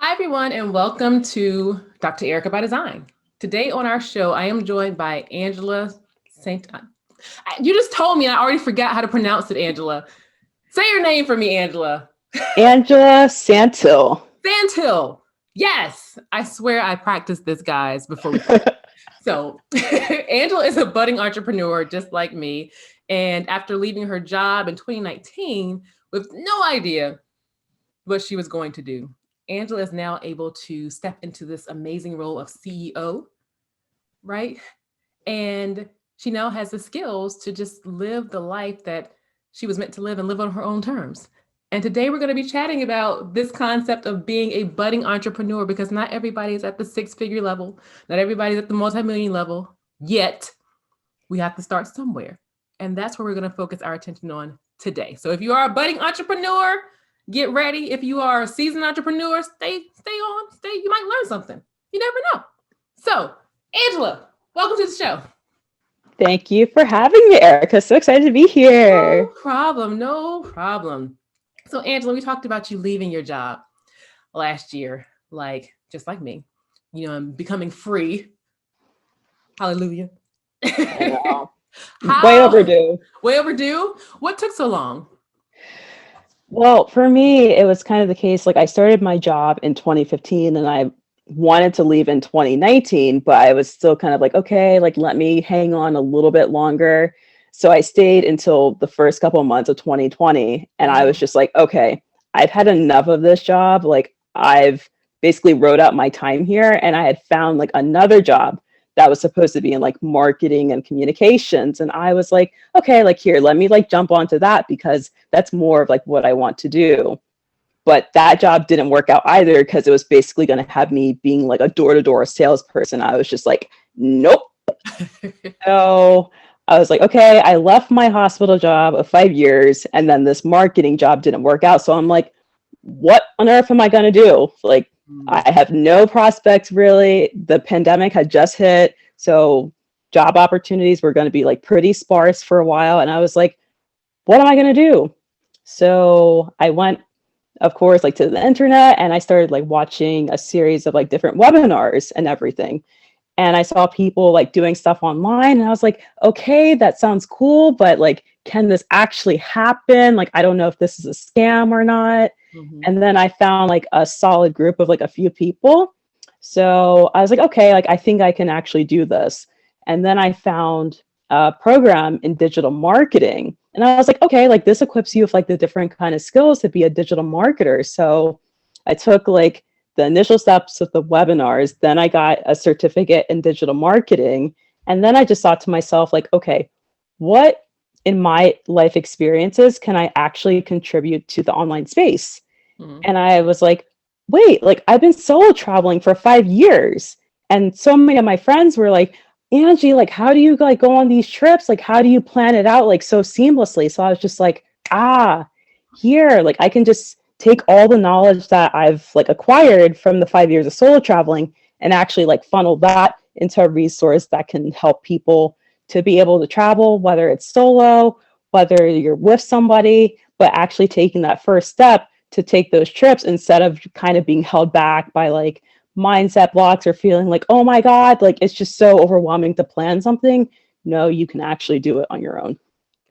Hi, everyone, and welcome to Dr. Erika by Design. Today on our show, I am joined by Angela Saint. You just told me, and I already forgot how to pronounce it, Angela. Say your name for me, Angela. Angela Santil. Sandhill. Yes, I swear I practiced this, guys, before we started. So, Angela is a budding entrepreneur just like me. And after leaving her job in 2019 with no idea what she was going to do, Angela is now able to step into this amazing role of CEO, right? And she now has the skills to just live the life that she was meant to live and live on her own terms. And today we're going to be chatting about this concept of being a budding entrepreneur because not everybody is at the six-figure level, not everybody's at the multi-million level yet. We have to start somewhere. And that's where we're going to focus our attention on today. So if you are a budding entrepreneur, get ready. If you are a seasoned entrepreneur, stay on, stay. You might learn something. You never know. So, Angela, welcome to the show. Thank you for having me, Erica. So excited to be No here. problem, no problem. So, Angela, we talked about you leaving your job last year, like just like me, and becoming free. Hallelujah. I know. Way How overdue. way overdue? What took so long? Well, for me, it was kind of the case like I started my job in 2015 and I wanted to leave in 2019, but I was still kind of like, okay, like let me hang on a little bit longer. So I stayed until the first couple of months of 2020 and I was Mhm. just like, okay, I've had enough of this job. Like I've basically wrote out my time here and I had found like another job that was supposed to be in like marketing and communications and I was like, okay, like here, let me like jump onto that because that's more of like what I want to do. But that job didn't work out either because it was basically going to have me being like a door-to-door salesperson. I was just like, nope. So I was like, okay, I left my hospital job of 5 years and then this marketing job didn't work out. So I'm like, what on earth am I going to do? Like, Mm. I have no prospects really. The pandemic had just hit. So job opportunities were going to be like pretty sparse for a while. And I was like, what am I going to do? So I went, of course, like to the internet and I started like watching a series of like different webinars and everything. And I saw people like doing stuff online and I was like, okay, that sounds cool, but like, can this actually happen? Like, I don't know if this is a scam or not. Mhm. And then I found like a solid group of like a few people. So I was like, okay, like I think I can actually do this. And then I found a program in digital marketing. And I was like, okay, like this equips you with like the different kind of skills to be a digital marketer. So I took like the initial steps of the webinars, then I got a certificate in digital marketing. And then I just thought to myself, like, okay, what in my life experiences can I actually contribute to the online space? Mhm. And I was like, wait, like I've been solo traveling for 5 years. And so many of my friends were like, Angie, like, how do you like go on these trips? Like, how do you plan it out like so seamlessly? So I was just like, here, like I can just take all the knowledge that I've like acquired from the 5 years of solo traveling and actually like funnel that into a resource that can help people to be able to travel, whether it's solo, whether you're with somebody, but actually taking that first step to take those trips instead of kind of being held back by like mindset blocks or feeling like, oh my God, like it's just so overwhelming to plan something. No, you can actually do it on your own.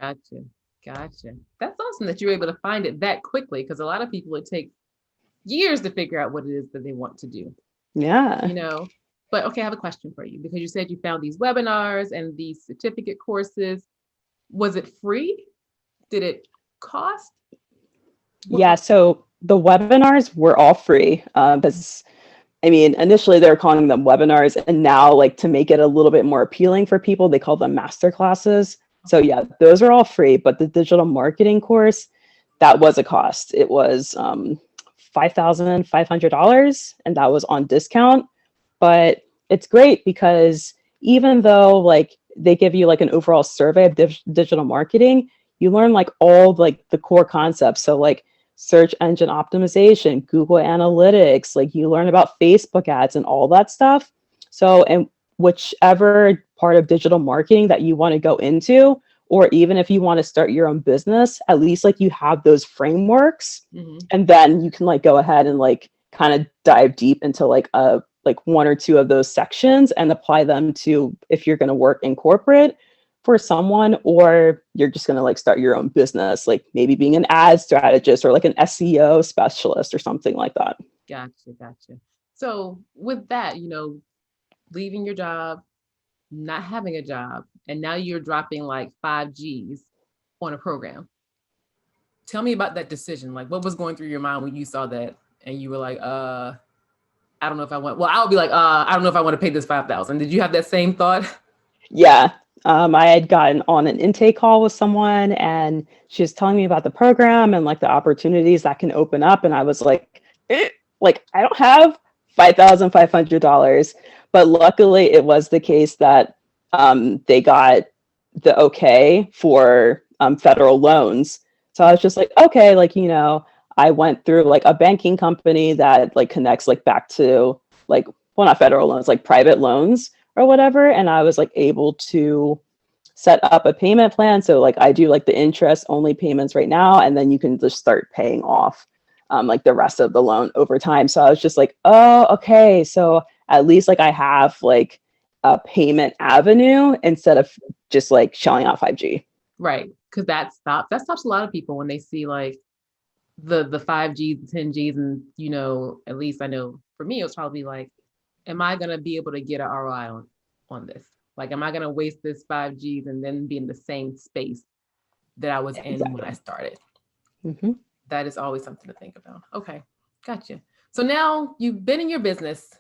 Gotcha. Gotcha. That's awesome that you're able to find it that quickly because a lot of people it takes years to figure out what it is that they want to do, Yeah. you know. But okay, I have a question for you because you said you found these webinars and these certificate courses. Was it free? Did it cost? Yeah. What? So the webinars were all free because I mean, initially they were calling them webinars, and now, like, to make it a little bit more appealing for people, they call them master classes. So, Okay. yeah, those are all free, but the digital marketing course, that was a cost. It was $5,500, and that was on discount. But it's great because even though like they give you like an overall survey of digital marketing, you learn like all like the core concepts. So like search engine optimization, Google Analytics, like you learn about Facebook ads and all that stuff. So and whichever part of digital marketing that you want to go into, or even if you want to start your own business, at least like you have those frameworks Hmm. and then you can like go ahead and like kind of dive deep into like one or two of those sections and apply them to if you're going to work in corporate for someone, or you're just going to like start your own business, like maybe being an ad strategist or like an SEO specialist or something like that. Gotcha. So with that, leaving your job, not having a job, and now you're dropping like 5Gs on a program. Tell me about that decision. Like, what was going through your mind when you saw that and you were like, I don't know if I want, well, I'll be like, I don't know if I want to pay this 5,000. Did you have that same thought? Yeah. I had gotten on an intake call with someone and she was telling me about the program and like the opportunities that can open up. And I was like, like I don't have $5,500. But luckily it was the case that they got the okay for federal loans. So I was just like, okay, like, I went through like a banking company that like connects like back to like, well, not federal loans, like private loans or whatever. And I was like able to set up a payment plan. So like I do like the interest only payments right now, and then you can just start paying off like the rest of the loan over time. So I was just like, oh, okay. So at least like I have like a payment avenue instead of just like shelling out 5G. Right. Because that stops a lot of people when they see like the 5Gs, the 10Gs, and at least I know for me, it was probably like, am I gonna be able to get an ROI on this? Like, am I gonna waste this 5Gs and then be in the same space that I was in when I started? Mm-hmm. That is always something to think about. Okay, gotcha. So now you've been in your business.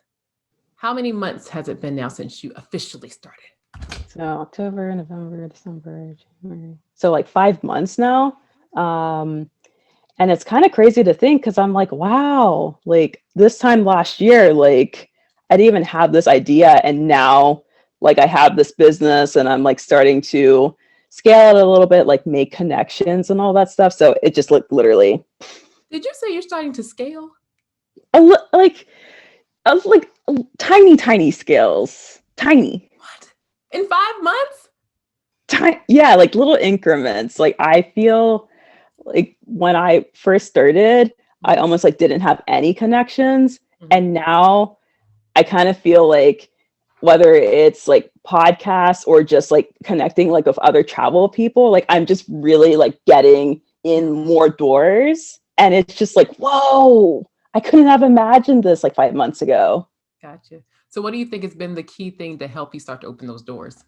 How many months has it been now since you officially started? So October, November, December, January. So like 5 months now. And it's kind of crazy to think because I'm like, wow, like this time last year, like I didn't even have this idea. And now like I have this business and I'm like starting to scale it a little bit, like make connections and all that stuff. So it just like literally Did you say you're starting to scale? like tiny scales, tiny. What? In 5 months? Yeah, like little increments. Like I feel like when I first started, I almost like didn't have any connections. And now I kind of feel like whether it's like podcasts or just like connecting like with other travel people, like I'm just really like getting in more doors. And it's just like, whoa, I couldn't have imagined this like 5 months ago. Gotcha. So what do you think has been the key thing to help you start to open those doors?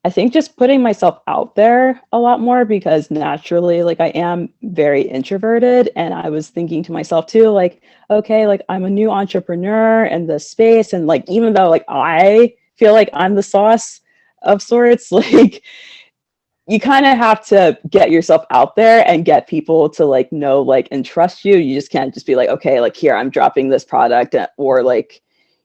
I think just putting myself out there a lot more because naturally, like I am very introverted. And I was thinking to myself too, like, okay, like I'm a new entrepreneur in this space. And like, even though like I feel like I'm the sauce of sorts, like you kind of have to get yourself out there and get people to like know, like, and trust you. You just can't just be like, okay, like here, I'm dropping this product or like,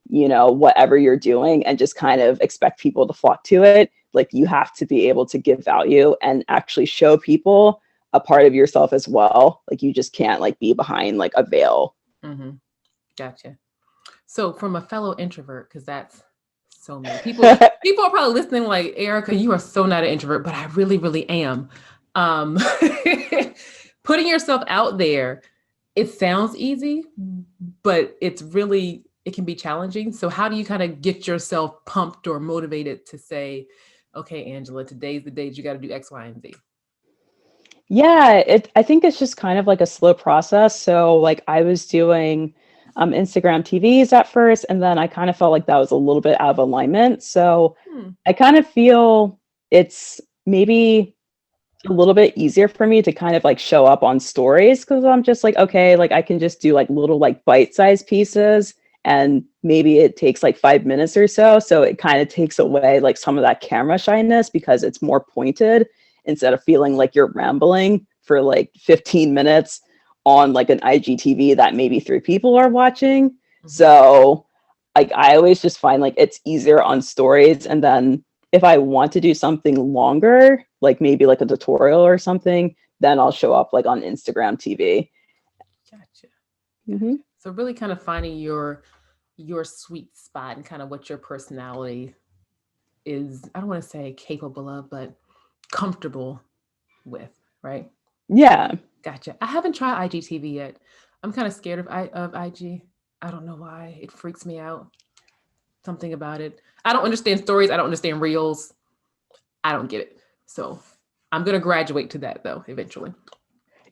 whatever you're doing and just kind of expect people to flock to it. Like you have to be able to give value and actually show people a part of yourself as well. Like you just can't like be behind like a veil. Mm-hmm. Gotcha. So from a fellow introvert, because that's so many people, people are probably listening like, Erika, you are so not an introvert, but I really, really am. Um, putting yourself out there, it sounds easy, but it can be challenging. So how do you kind of get yourself pumped or motivated to say, okay, Angela, today's the day you got to do X, Y, and Z? Yeah, I think it's just kind of like a slow process. So like I was doing Instagram TVs at first, and then I kind of felt like that was a little bit out of alignment. So I kind of feel it's maybe a little bit easier for me to kind of like show up on stories because I'm just like, okay, like I can just do like little like bite-sized pieces and maybe it takes like 5 minutes or so. So it kind of takes away like some of that camera shyness because it's more pointed instead of feeling like you're rambling for like 15 minutes on like an IGTV that maybe three people are watching. So like I always just find like it's easier on stories. And then if I want to do something longer, like maybe like a tutorial or something, then I'll show up like on Instagram TV. Gotcha. Mm-hmm. So really kind of finding your sweet spot and kind of what your personality is, I don't want to say capable of, but comfortable with, right? Yeah. Gotcha. I haven't tried IGTV yet. I'm kind of scared of IG. I don't know why. It freaks me out. Something about it. I don't understand stories. I don't understand reels. I don't get it. So I'm gonna graduate to that though eventually.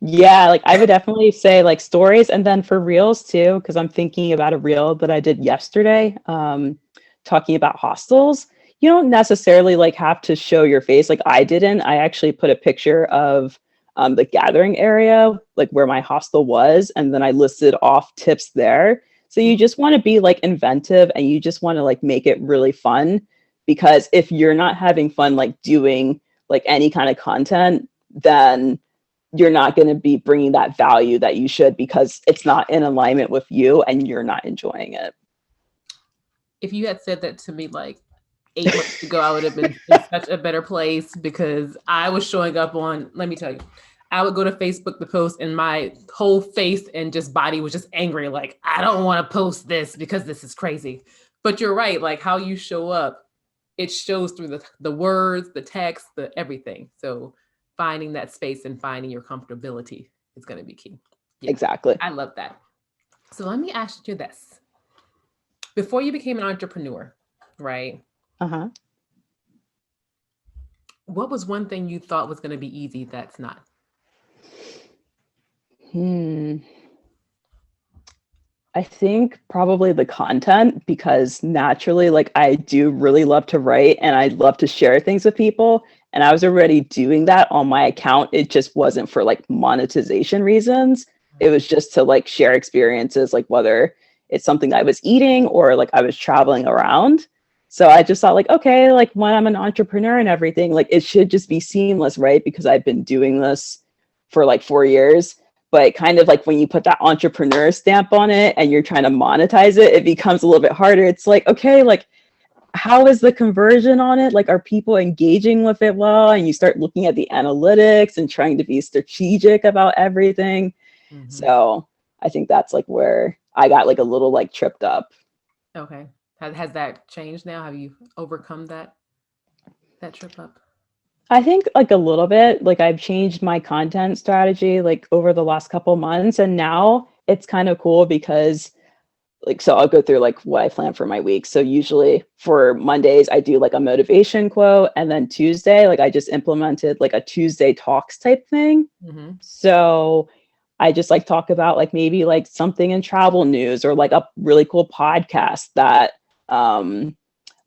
Yeah, like I would definitely say like stories and then for reels too, because I'm thinking about a reel that I did yesterday, talking about hostels. You don't necessarily like have to show your face. Like I didn't. I actually put a picture of the gathering area, like where my hostel was, and then I listed off tips there. So you just want to be like inventive and you just want to like make it really fun because if you're not having fun like doing like any kind of content, then you're not going to be bringing that value that you should because it's not in alignment with you and you're not enjoying it. If you had said that to me like 8 months ago, I would have been in such a better place because I was showing up on, let me tell you, I would go to Facebook to post and my whole face and just body was just angry. Like, I don't want to post this because this is crazy. But you're right. Like how you show up, it shows through the words, the text, the everything. So finding that space and finding your comfortability is going to be key. Yeah, Exactly. I love that. So let me ask you this. Before you became an entrepreneur, right? Uh-huh. What was one thing you thought was going to be easy that's not? Hmm. I think probably the content because naturally, like I do really love to write and I love to share things with people. And I was already doing that on my account. It just wasn't for like monetization reasons. It was just to like share experiences, like whether it's something I was eating or like I was traveling around. So I just thought like, okay, like when I'm an entrepreneur and everything, like it should just be seamless, right? Because I've been doing this for like 4 years, but kind of like when you put that entrepreneur stamp on it and you're trying to monetize it, it becomes a little bit harder. It's like, okay, like how is the conversion on it? Like, are people engaging with it well? And you start looking at the analytics and trying to be strategic about everything. Mm-hmm. So I think that's like where I got like a little like tripped up. Okay. Has that changed now? Have you overcome that trip up? I think like a little bit, like I've changed my content strategy like over the last couple months. And now it's kind of cool because like so I'll go through like what I plan for my week. So usually for Mondays I do like a motivation quote and then Tuesday like I just implemented like a Tuesday talks type thing. Mm-hmm. So I just like talk about like maybe like something in travel news or like a really cool podcast that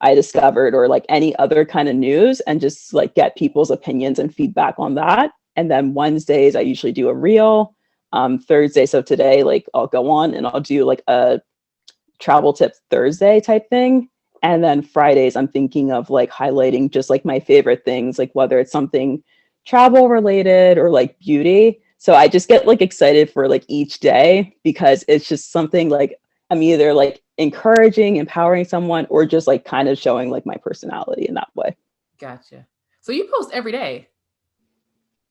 I discovered or like any other kind of news and just like get people's opinions and feedback on that. And then Wednesdays I usually do a reel. Thursday, so today like I'll go on and I'll do like a travel tips Thursday type thing. And then Fridays, I'm thinking of like highlighting just like my favorite things, like whether it's something travel related or like beauty. So I just get like excited for like each day because it's just something like I'm either like encouraging, empowering someone, or just like kind of showing like my personality in that way. Gotcha. So you post every day.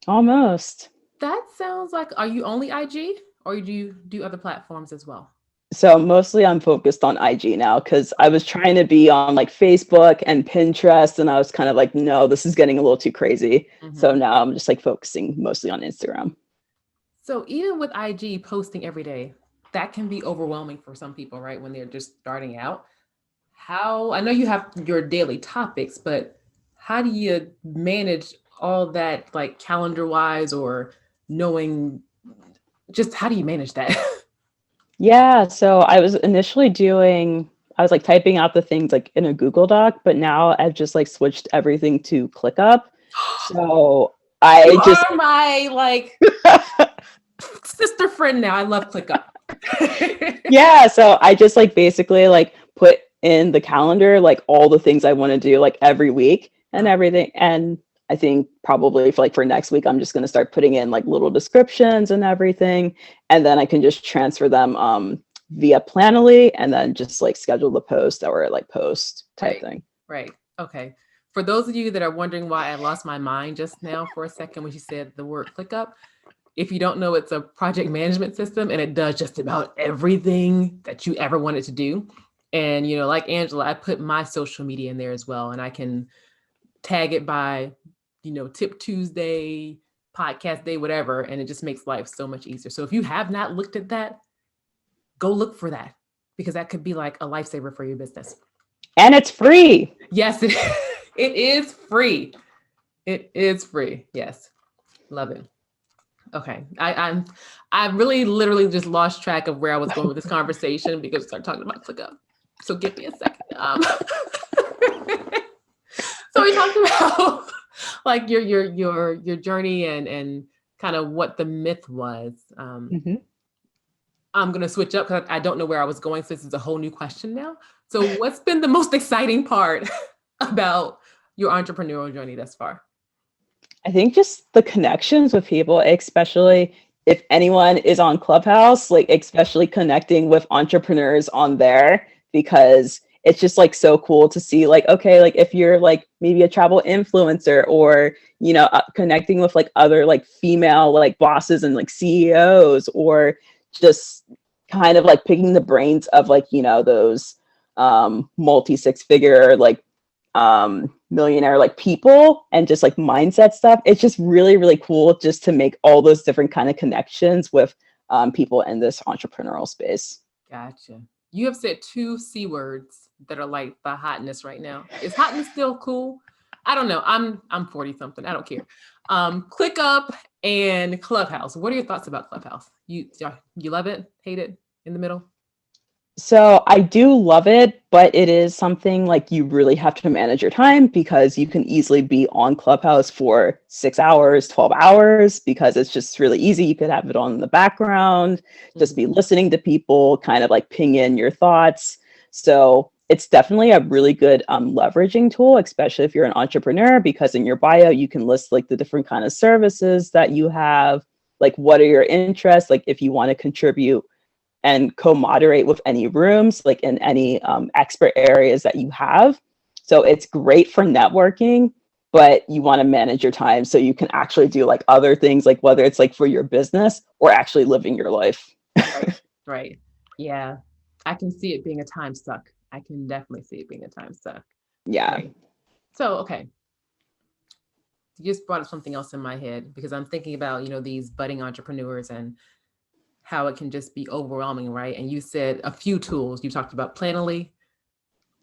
Almost. That sounds like, are you only IG or do you do other platforms as well? So mostly I'm focused on IG now because I was trying to be on like Facebook and Pinterest and I was kind of like, no, this is getting a little too crazy. So Mm-hmm. now I'm just like focusing mostly on Instagram. So even with IG posting every day, that can be overwhelming for some people, right? When they're just starting out. How, I know you have your daily topics, but how do you manage all that like calendar wise or knowing just how do you manage that? Yeah, so I was initially doing I was like typing out the things like in a Google Doc, but now I've just like switched everything to ClickUp. So You I just are my like sister friend now. I love ClickUp. yeah, so I just like basically like put in the calendar like all the things I want to do like every week and everything. And I think probably for like for next week, I'm just gonna start putting in like little descriptions and everything. And then I can just transfer them via Planoly and then just like schedule the post or like post type Right, thing. right. Okay. For those of you that are wondering why I lost my mind just now for a second when you said the word ClickUp, if you don't know, it's a project management system and it does just about everything that you ever wanted to do. And, you know, like Angela, I put my social media in there as well. And I can tag it by, you know, Tip Tuesday, podcast day, whatever. And it just makes life so much easier. So if you have not looked at that, go look for that, because that could be like a lifesaver for your business. And it's free. Yes, it is free. It is free. Yes. Love it. Okay. I really literally just lost track of where I was going with this conversation because we started talking about ClickUp. So give me a second. So we talked about like your journey and kind of what the myth was. I'm going to switch up because I don't know where I was going. So this is a whole new question now. So what's been the most exciting part about your entrepreneurial journey thus far? I think just the connections with people, especially if anyone is on Clubhouse, like especially connecting with entrepreneurs on there, because it's just like so cool to see like, okay, like if you're like maybe a travel influencer or, you know, connecting with like other like female like bosses and like CEOs, or just kind of like picking the brains of like, you know, those multi six figure like millionaire like people and just like mindset stuff. It's just really, really cool just to make all those different kind of connections with people in this entrepreneurial space. Gotcha. You have said 2 C words that are like the hotness right now. Is hotness still cool? I don't know. I'm 40 something. I don't care. ClickUp and Clubhouse. What are your thoughts about Clubhouse? You love it? Hate it? In the middle? So I do love it, but it is something like you really have to manage your time, because you can easily be on Clubhouse for 6 hours, 12 hours, because it's just really easy. You could have it on in the background, just be listening to people, kind of like ping in your thoughts. So it's definitely a really good leveraging tool, especially if you're an entrepreneur, because in your bio, you can list like the different kind of services that you have, like what are your interests, like if you want to contribute and co-moderate with any rooms, like in any expert areas that you have. So it's great for networking, but you want to manage your time so you can actually do like other things, like whether it's like for your business or actually living your life. Right. Yeah. I can see it being a time suck. I can definitely see it being a time suck. Yeah. Right. So, okay. You just brought up something else in my head, because I'm thinking about, you know, these budding entrepreneurs and how it can just be overwhelming, right? And you said a few tools. You talked about Planoly,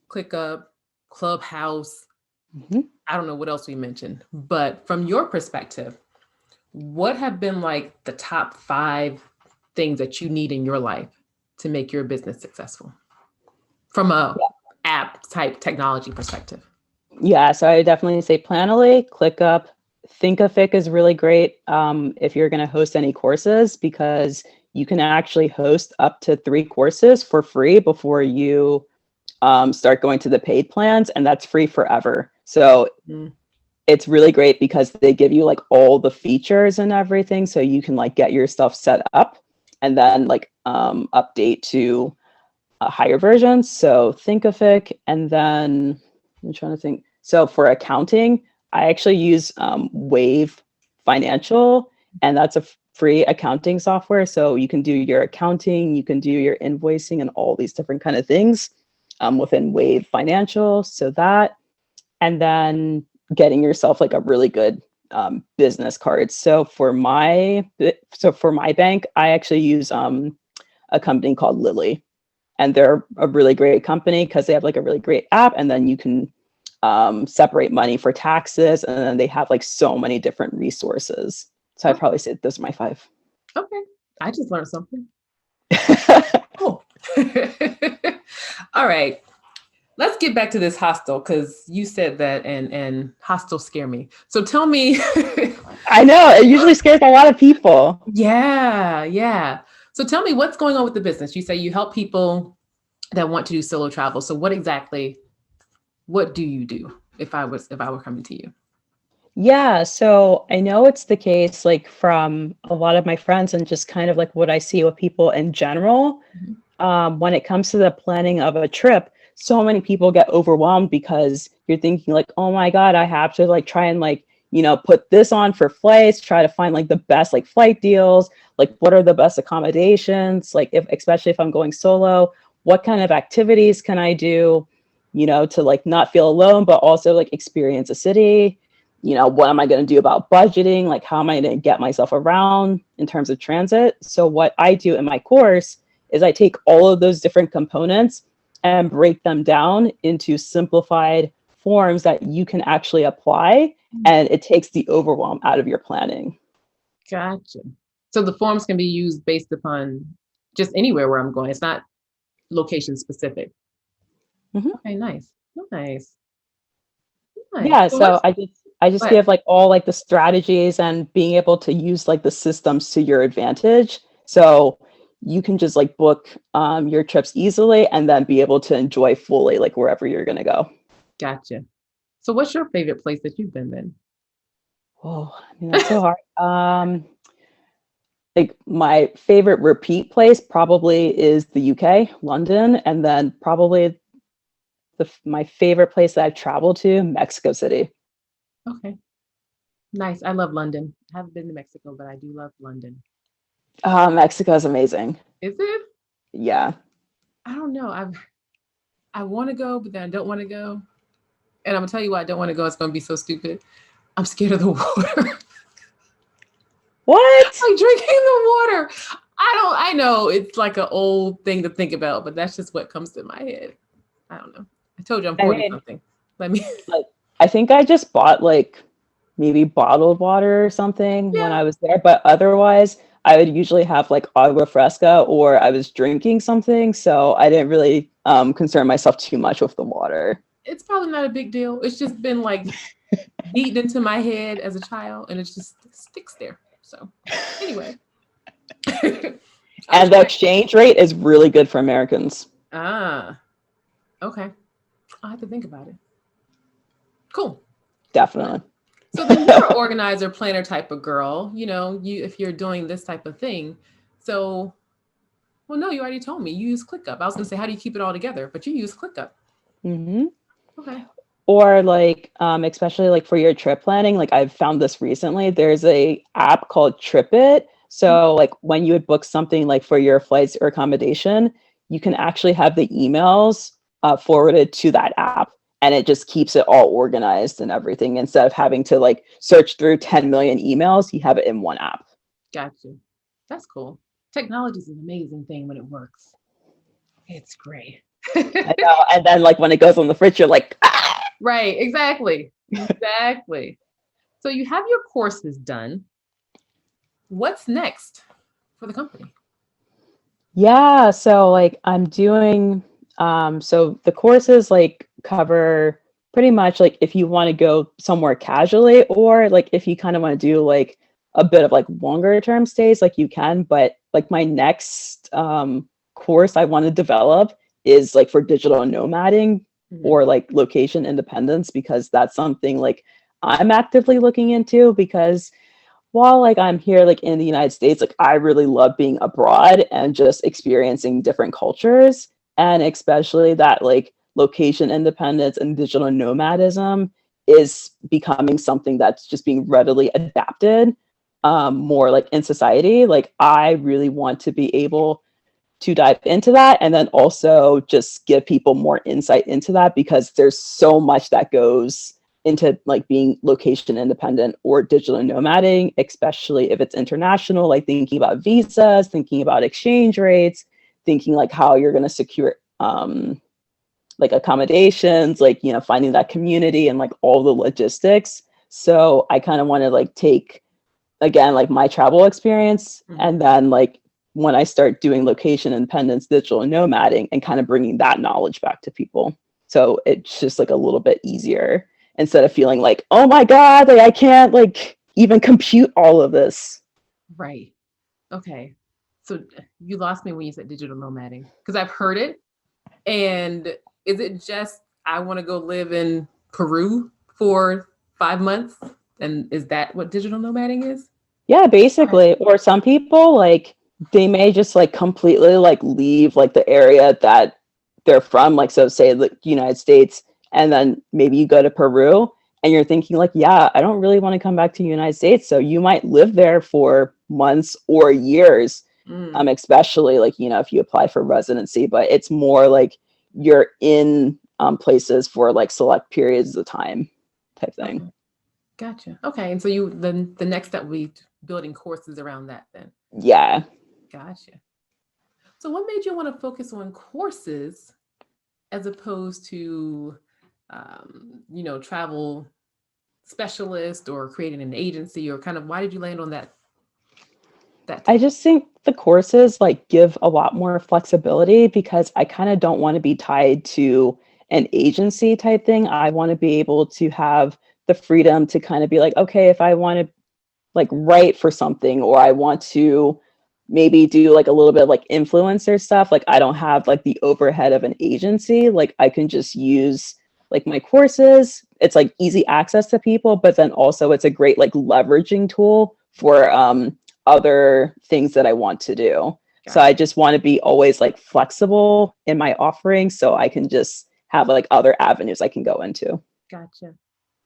ClickUp, Clubhouse. I don't know what else we mentioned, but from your perspective, what have been like the top 5 things that you need in your life to make your business successful from a app type technology perspective? Yeah, so I definitely say Planoly, ClickUp, Thinkific is really great if you're going to host any courses, because you can actually host up to 3 courses for free before you start going to the paid plans, and that's free forever. So it's really great because they give you like all the features and everything, so you can like get your stuff set up and then like update to higher versions. So Thinkific, and then I'm trying to think. So for accounting, I actually use Wave Financial, and that's a free accounting software. So you can do your accounting, you can do your invoicing and all these different kind of things within Wave Financial. So that, and then getting yourself like a really good business card. So for my bank, I actually use a company called Lily, and they're a really great company because they have like a really great app, and then you can separate money for taxes, and then they have like so many different resources. So I'd probably say those are my 5. Okay. I just learned something. Cool. All right. Let's get back to this hostel, because you said that and hostels scare me. So tell me. I know, it usually scares a lot of people. Yeah. So tell me what's going on with the business. You say you help people that want to do solo travel. So what do you do if I were coming to you? Yeah, so I know it's the case like from a lot of my friends and just kind of like what I see with people in general. When it comes to the planning of a trip, so many people get overwhelmed because you're thinking like, oh my God, I have to like try and like, you know, put this on for flights, try to find like the best like flight deals, like what are the best accommodations, like if especially if I'm going solo, what kind of activities can I do, you know, to like not feel alone, but also like experience a city. You know, what am I going to do about budgeting? Like, how am I going to get myself around in terms of transit? So what I do in my course is I take all of those different components and break them down into simplified forms that you can actually apply, and it takes the overwhelm out of your planning. Gotcha. So the forms can be used based upon just anywhere where I'm going. It's not location specific. Mhm. Okay, nice. Nice. Nice. Yeah, So so I just but give like all like the strategies and being able to use like the systems to your advantage. So you can just like book your trips easily and then be able to enjoy fully like wherever you're gonna go. gotcha. So what's your favorite place that you've been then? Oh, I mean that's so hard. Like my favorite repeat place probably is the UK, London, and then probably my favorite place that I've traveled to, Mexico City. Okay. Nice. I love London. I haven't been to Mexico, but I do love London. Mexico is amazing. Is it? Yeah. I don't know. I want to go, but then I don't want to go. And I'm gonna tell you why I don't want to go. It's gonna be so stupid. I'm scared of the water. What? Like drinking the water. I know it's like an old thing to think about, but that's just what comes to my head. I don't know. I told you I'm I 40 mean, something. Let me like, I think I just bought like maybe bottled water or something when yeah, I was there, but otherwise, I would usually have like agua fresca or I was drinking something, so I didn't really concern myself too much with the water. it's probably not a big deal. It's just been like beaten into my head as a child and it just sticks there. So anyway. I'm And the trying. exchange rate is really good for Americans. Ah, okay. I'll have to think about it. Cool. Definitely. So then you're an organizer, planner type of girl, you if you're doing this type of thing. So, well, no, you already told me you use ClickUp. I was gonna say, how do you keep it all together? But you use ClickUp. Hmm. Okay. Or like, especially like for your trip planning, like I've found this recently. There's a app called TripIt. So like when you would book something like for your flights or accommodation, you can actually have the emails forwarded to that app, and it just keeps it all organized and everything. Instead of having to like search through 10 million emails, you have it in one app. Gotcha. That's cool. Technology is an amazing thing when it works. It's great. I know. And then like when it goes on the fridge, you're like, ah! Right, exactly. Exactly. So you have your courses done. What's next for the company? Yeah, so like I'm doing so the courses like cover pretty much like if you want to go somewhere casually or like if you kind of want to do like a bit of like longer term stays like you can, but like my next course I want to develop is like for digital nomading Mhm. or like location independence, because that's something like I'm actively looking into, because while like I'm here like in the United States, like I really love being abroad and just experiencing different cultures, and especially that like location independence and digital nomadism is becoming something that's just being readily adapted more like in society. Like I really want to be able to dive into that and then also just give people more insight into that, because there's so much that goes into like being location independent or digital nomading, especially if it's international, like thinking about visas, thinking about exchange rates, thinking like how you're going to secure like accommodations, like finding that community and like all the logistics. So I kind of want to like take again like my travel experience, Mhm. and then like when I start doing location independence digital nomading and kind of bringing that knowledge back to people, so it's just like a little bit easier instead of feeling like, oh my god, like I can't like even compute all of this. Right. Okay. So you lost me when you said digital nomading because I've heard it. And is it just I want to go live in Peru for 5 months? And is that what digital nomading is? Yeah, Okay. basically. Or some people like they may just like completely like leave like the area that they're from, like so say the United States, and then maybe you go to Peru and you're thinking like, yeah, I don't really want to come back to the United States. So you might live there for months or years, Mm, especially like, if you apply for residency, but it's more like you're in places for like select periods of time type thing. okay. Gotcha. Okay. And so the next step will be building courses around that then. Yeah. Gotcha. So what made you want to focus on courses as opposed to, travel specialist or creating an agency, or kind of why did you land on that I topic? just think the courses like give a lot more flexibility because I kind of don't want to be tied to an agency type thing. I want to be able to have the freedom to kind of be like, okay, if I want to like write for something or I want to maybe do like a little bit of like influencer stuff, like I don't have like the overhead of an agency. Like I can just use like my courses. It's like easy access to people, but then also it's a great like leveraging tool for other things that I want to do. So Gotcha. I just want to be always like flexible in my offering so I can just have like other avenues I can go into. Gotcha.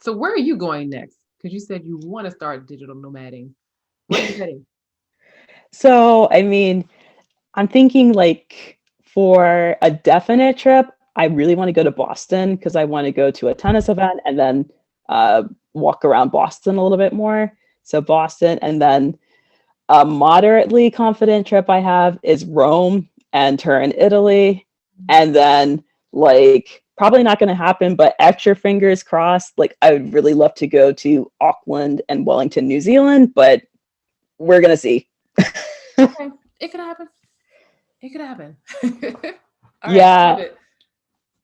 So where are you going next? Because you said you want to start digital nomading. Where are you heading? So, I mean, I'm thinking like for a definite trip, I really want to go to Boston because I want to go to a tennis event and then uh, walk around Boston a little bit more. So Boston, and then a moderately confident trip I have is Rome and Turin, Italy, and then like probably not going to happen, but extra fingers crossed. Like I would really love to go to Auckland and Wellington, New Zealand, but we're gonna see. Okay, it could happen. It could happen. All right, I love Yeah, it.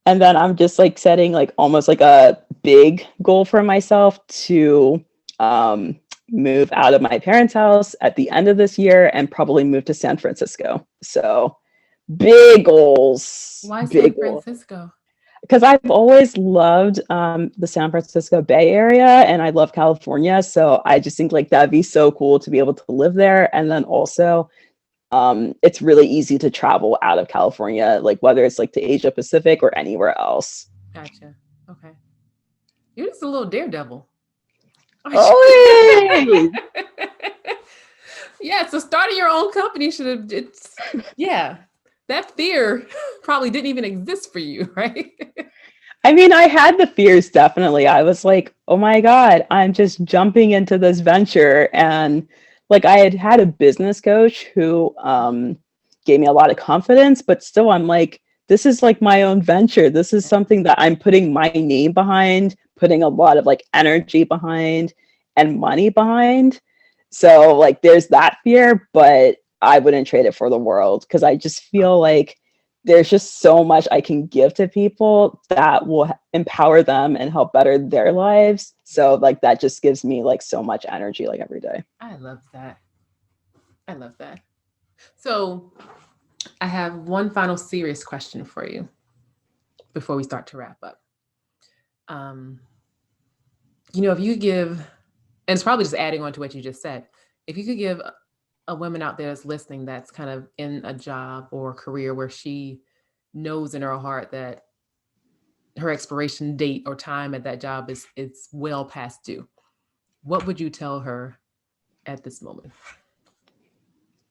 and then I'm just like setting like almost like a big goal for myself to um, move out of my parents' house at the end of this year and probably move to San Francisco. So Why San big goals. Francisco? Because I've always loved the San Francisco Bay Area and I love California. So I just think like that'd be so cool to be able to live there. And then also it's really easy to travel out of California, like whether it's like to Asia Pacific or anywhere else. Gotcha. Okay. You're just a little daredevil, aren't Oh, you? Yeah, so starting your own company should have, yeah, that fear probably didn't even exist for you, right? I mean, I had the fears definitely. I was like, oh my God, I'm just jumping into this venture. And like, I had had a business coach who gave me a lot of confidence, but still, I'm like, this is like my own venture. This is something that I'm putting my name behind, putting a lot of like energy behind and money behind. So, like, there's that fear, but I wouldn't trade it for the world because I just feel like there's just so much I can give to people that will empower them and help better their lives. So like that just gives me like so much energy like every day. I love that. I love that. So I have one final serious question for you before we start to wrap up. Um, if you give, and it's probably just adding on to what you just said, if you could give a woman out there that's listening that's kind of in a job or career where she knows in her heart that her expiration date or time at that job is well past due, what would you tell her at this moment?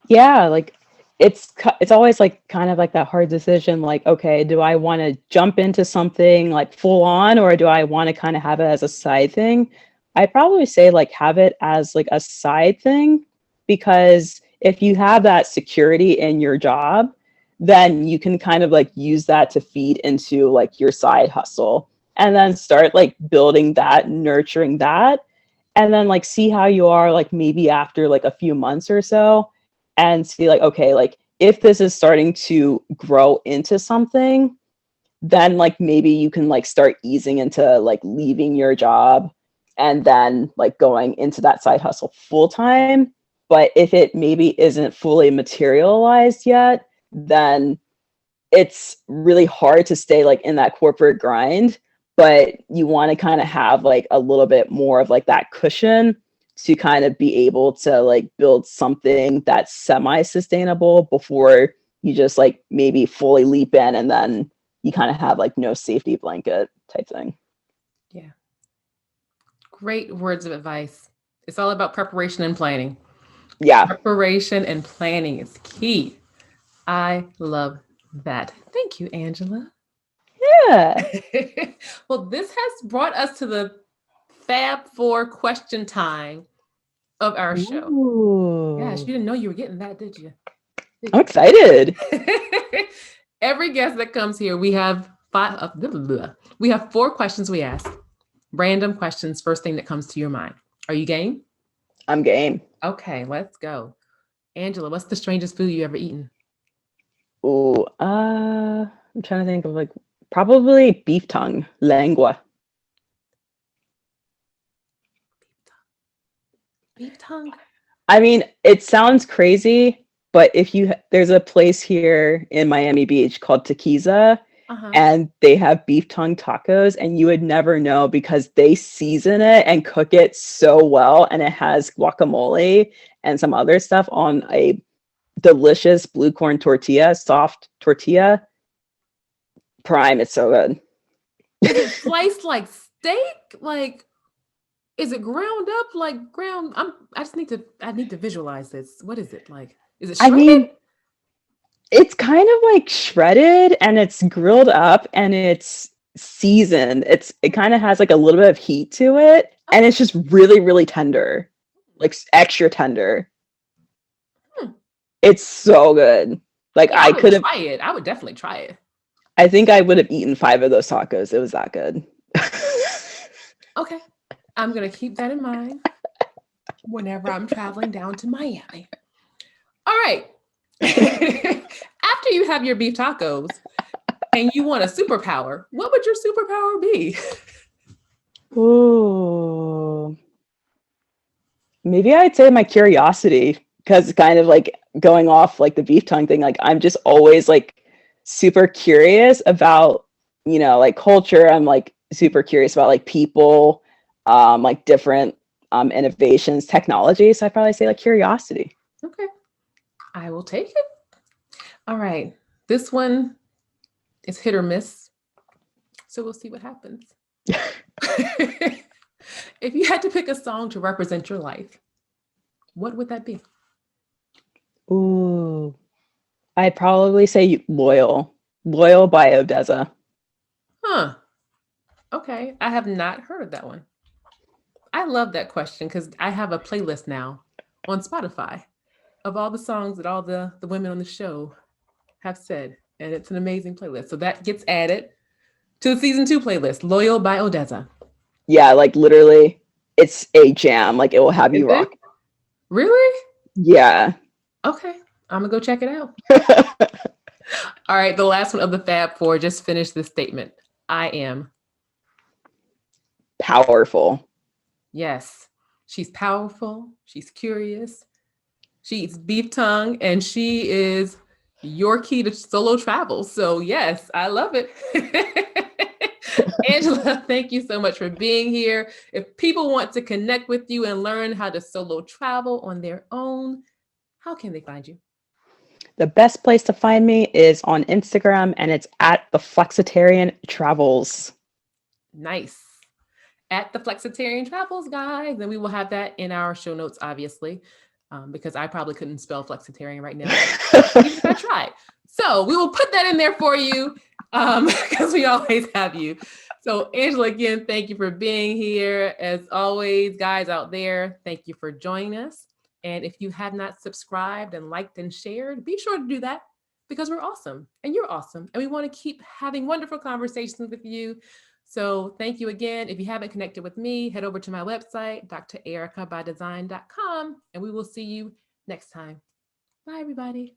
Yeah, like it's always like kind of like that hard decision like okay, do I want to jump into something like full on or do I want to kind of have it as a side thing? I probably say like have it as like a side thing because if you have that security in your job, then you can kind of like use that to feed into like your side hustle and then start like building that, nurturing that and then like see how you are like maybe after like a few months or so and see like okay like if this is starting to grow into something then like maybe you can like start easing into like leaving your job and then like going into that side hustle full time but if it maybe isn't fully materialized yet then it's really hard to stay like in that corporate grind, but you want to kind of have like a little bit more of like that cushion to kind of be able to like build something that's semi-sustainable before you just like maybe fully leap in and then you kind of have like no safety blanket type thing. Yeah, great words of advice. It's all about preparation and planning. Yeah. Preparation and planning is key. I love that. Thank you, Angela. Yeah. Well, this has brought us to the Fab Four question time of our show. Gosh, Ooh. you didn't know you were getting that, did you? I'm excited. Every guest that comes here, we have we have 4 questions we ask. Random questions, first thing that comes to your mind. Are you game? I'm game. Okay, let's go. Angela, what's the strangest food you ever eaten? Oh, I'm trying to think of like probably beef tongue, lengua. Beef tongue? I mean, it sounds crazy, but there's a place here in Miami Beach called Tequiza, Uh-huh. and they have beef tongue tacos, and you would never know because they season it and cook it so well, and it has guacamole and some other stuff on a delicious blue corn tortilla, soft tortilla. Prime, it's so good. Is it sliced like steak? Like, is it ground up like ground? I need to visualize this. What is it like? Is it I shredded? mean, it's kind of like shredded and it's grilled up and it's seasoned. It kind of has like a little bit of heat to it and it's just really, really tender, like extra tender. Hmm. It's so good. Like Yeah, I would try it. I would definitely try it. I think I would have eaten 5 of those tacos. It was that good. Okay. I'm going to keep that in mind whenever I'm traveling down to Miami. All right. After you have your beef tacos and you want a superpower, what would your superpower be? Ooh. Maybe I'd say my curiosity, because kind of like going off like the beef tongue thing, like I'm just always like super curious about, like culture. I'm like super curious about like people, like different innovations, technology. So I'd probably say like curiosity. Okay. I will take it. All right. This one is hit or miss. So we'll see what happens. If you had to pick a song to represent your life, what would that be? Ooh. I'd probably say Loyal. Loyal by Odessa. Huh. Okay. I have not heard of that one. I love that question because I have a playlist now on Spotify of all the songs that all the women on the show have said. And it's an amazing playlist. So that gets added to the season 2 playlist, Loyal by Odessa. Yeah, like literally it's a jam. Like it will have Is you it? rock. Really? Yeah. Okay. I'm going to go check it out. All right. The last one of the Fab Four, just finish this statement. I am. Powerful. Yes. She's powerful. She's curious. She eats beef tongue and she is your key to solo travel. So, yes, I love it. Angela, thank you so much for being here. If people want to connect with you and learn how to solo travel on their own, how can they find you? The best place to find me is on Instagram and it's at the Flexitarian Travels. Nice. At the Flexitarian Travels, guys. And we will have that in our show notes, obviously, because I probably couldn't spell flexitarian right now, even if I tried. So we will put that in there for you because we always have you. So Angela, again, thank you for being here. As always, guys out there, thank you for joining us. And if you have not subscribed and liked and shared, be sure to do that because we're awesome and you're awesome. And we want to keep having wonderful conversations with you. So thank you again. If you haven't connected with me, head over to my website, drerikabydesign.com, and we will see you next time. Bye, everybody.